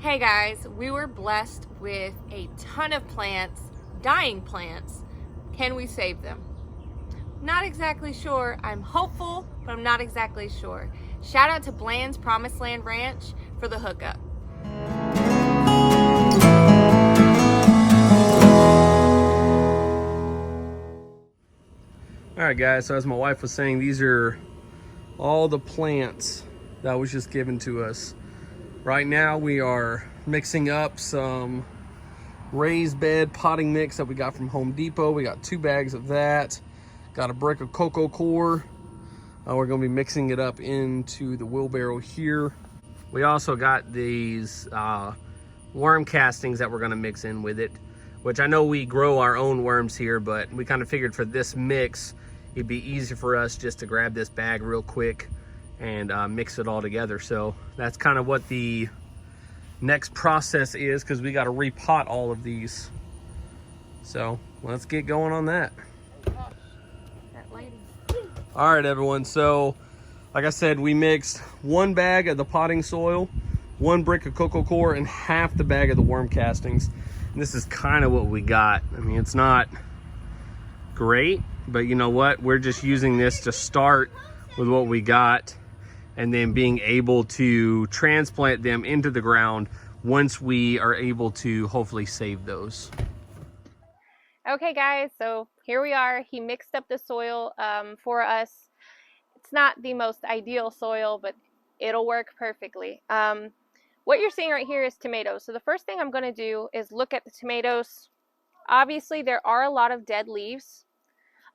Hey guys, we were blessed with a ton of plants, dying plants. Can we save them? Not exactly sure. I'm hopeful, but I'm not exactly sure. Shout out to Bland's Promised Land Ranch for the hookup. Alright guys, so as my wife was saying, these are all the plants that was just given to us. Right now we are mixing up some raised bed potting mix that we got from Home Depot. We got 2 bags of that. Got a brick of coco coir. We're going to be mixing it up into the wheelbarrow here. We also got these worm castings that we're going to mix in with it, which I know we grow our own worms here, but we kind of figured for this mix it'd be easy for us just to grab this bag real quick and mix it all together. So that's kind of what the next process is, because we got to repot all of these. So let's get going on that. All right, everyone. So like I said, we mixed 1 bag of the potting soil, 1 brick of coco coir, and half the bag of the worm castings. And this is kind of what we got. I mean, it's not great, but you know what? We're just using this to start with what we got, and then being able to transplant them into the ground once we are able to hopefully save those. Okay guys, so here we are. He mixed up the soil for us. It's not the most ideal soil, but it'll work perfectly. What you're seeing right here is tomatoes. So the first thing I'm going to do is look at the tomatoes. Obviously there are a lot of dead leaves,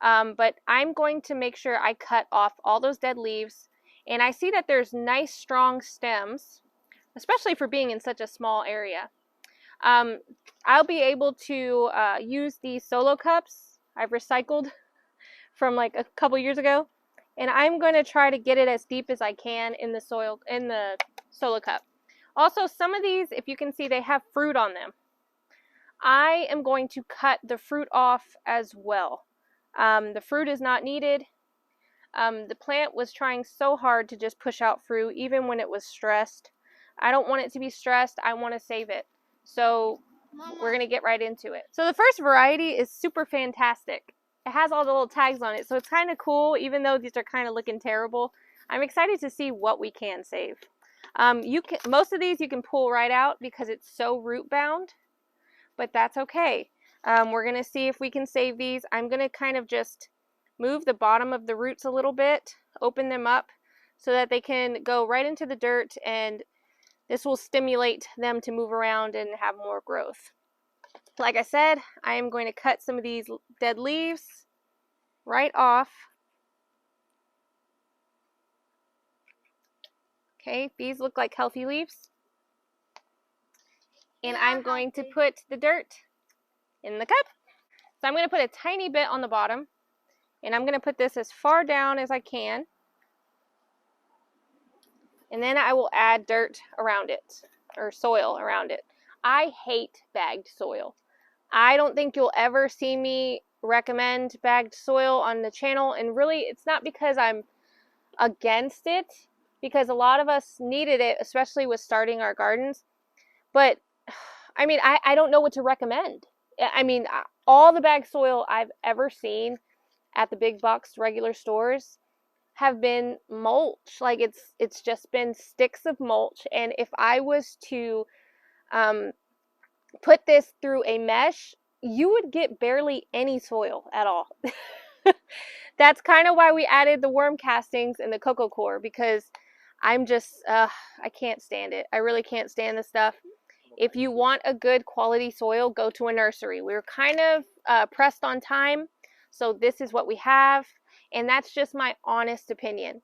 but I'm going to make sure I cut off all those dead leaves. And I see that there's nice strong stems, especially for being in such a small area. I'll be able to use these solo cups I've recycled from like a couple years ago, and I'm going to try to get it as deep as I can in the soil, in the solo cup. Also, some of these, if you can see, they have fruit on them. I am going to cut the fruit off as well. The fruit is not needed. The plant was trying so hard to just push out fruit, even when it was stressed. I don't want it to be stressed. I want to save it. So we're going to get right into it. So the first variety is Super Fantastic. It has all the little tags on it, so it's kind of cool, even though these are kind of looking terrible. I'm excited to see what we can save. Most of these you can pull right out because it's so root bound, but that's okay. We're going to see if we can save these. I'm going to kind of just move the bottom of the roots a little bit, open them up so that they can go right into the dirt, and this will stimulate them to move around and have more growth. Like I said, I am going to cut some of these dead leaves right off. Okay, these look like healthy leaves. And I'm going to put the dirt in the cup. So I'm going to put a tiny bit on the bottom, and I'm going to put this as far down as I can. And then I will add dirt around it, or soil around it. I hate bagged soil. I don't think you'll ever see me recommend bagged soil on the channel, and really it's not because I'm against it, because a lot of us needed it, especially with starting our gardens. But I mean, I don't know what to recommend. I mean, all the bagged soil I've ever seen at the big box regular stores have been mulch. Like it's just been sticks of mulch, and if I was to put this through a mesh, you would get barely any soil at all. That's kind of why we added the worm castings and the coco coir, because I'm just I can't stand it. I really can't stand this stuff. If you want a good quality soil, go to a nursery. We're kind of pressed on time, so this is what we have. And that's just my honest opinion.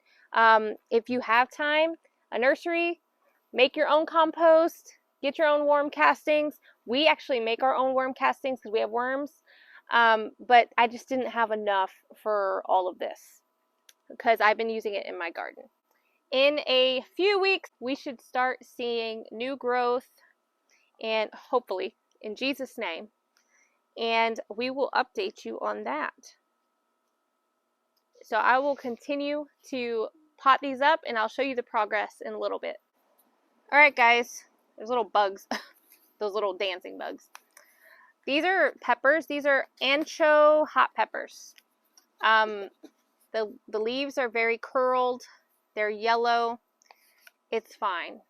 If you have time, a nursery, make your own compost, get your own worm castings. We actually make our own worm castings because we have worms. But I just didn't have enough for all of this because I've been using it in my garden. In a few weeks, we should start seeing new growth, and hopefully, in Jesus' name. And we will update you on that. So I will continue to pot these up, and I'll show you the progress in a little bit. All right, guys, There's little bugs, those little dancing bugs. These are peppers. These are ancho hot peppers. The leaves are very curled. They're yellow. It's fine.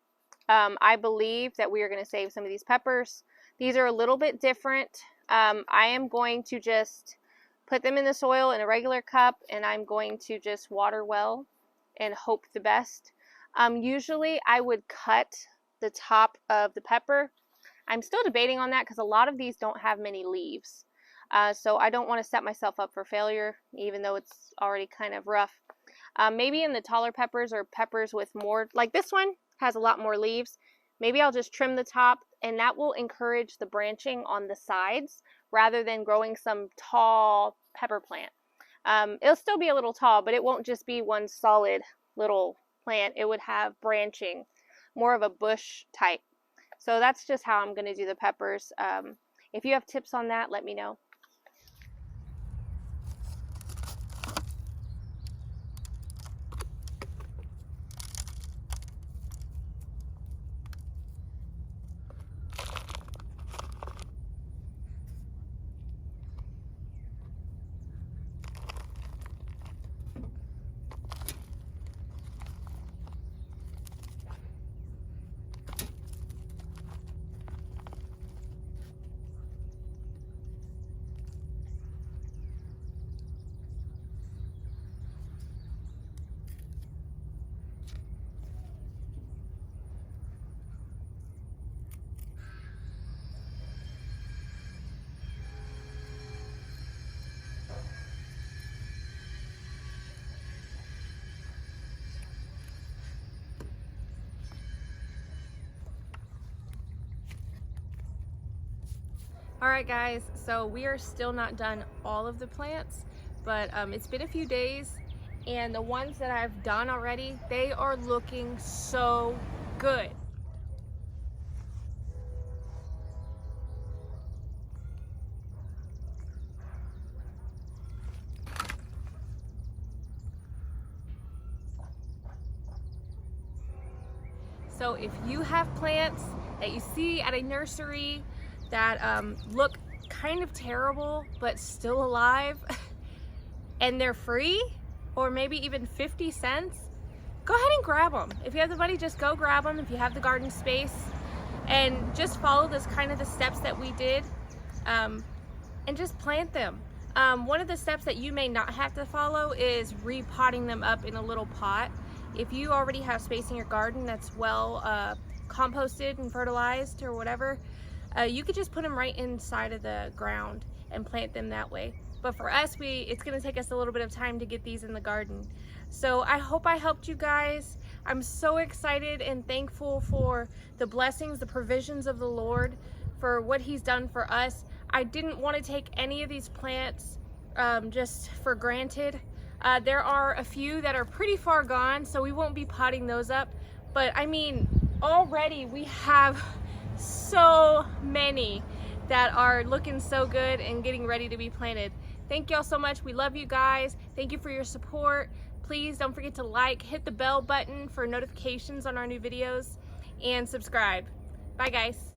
I believe that we are going to save some of these peppers. These are a little bit different. I am going to just put them in the soil in a regular cup, and I'm going to just water well and hope the best. Usually I would cut the top of the pepper. I'm still debating on that because a lot of these don't have many leaves. So I don't want to set myself up for failure, even though it's already kind of rough. Maybe in the taller peppers or peppers with more, like this one has a lot more leaves, maybe I'll just trim the top, and that will encourage the branching on the sides rather than growing some tall pepper plant. It'll still be a little tall, but it won't just be one solid little plant. It would have branching, more of a bush type. So that's just how I'm going to do the peppers. If you have tips on that, let me know. Alright guys, so we are still not done all of the plants, but it's been a few days, and the ones that I've done already, they are looking so good. So if you have plants that you see at a nursery that look kind of terrible but still alive and they're free, or maybe even 50 cents, go ahead and grab them. If you have the money, just go grab them if you have the garden space, and just follow the steps that we did, and just plant them. One of the steps that you may not have to follow is repotting them up in a little pot. If you already have space in your garden that's well composted and fertilized or whatever, you could just put them right inside of the ground and plant them that way. But for us, it's going to take us a little bit of time to get these in the garden. So I hope I helped you guys. I'm so excited and thankful for the blessings, the provisions of the Lord, for what He's done for us. I didn't want to take any of these plants just for granted. There are a few that are pretty far gone, so we won't be potting those up. But I mean, already we have so many that are looking so good and getting ready to be planted. Thank y'all so much. We love you guys. Thank you for your support. Please don't forget to like, hit the bell button for notifications on our new videos, and subscribe. Bye guys.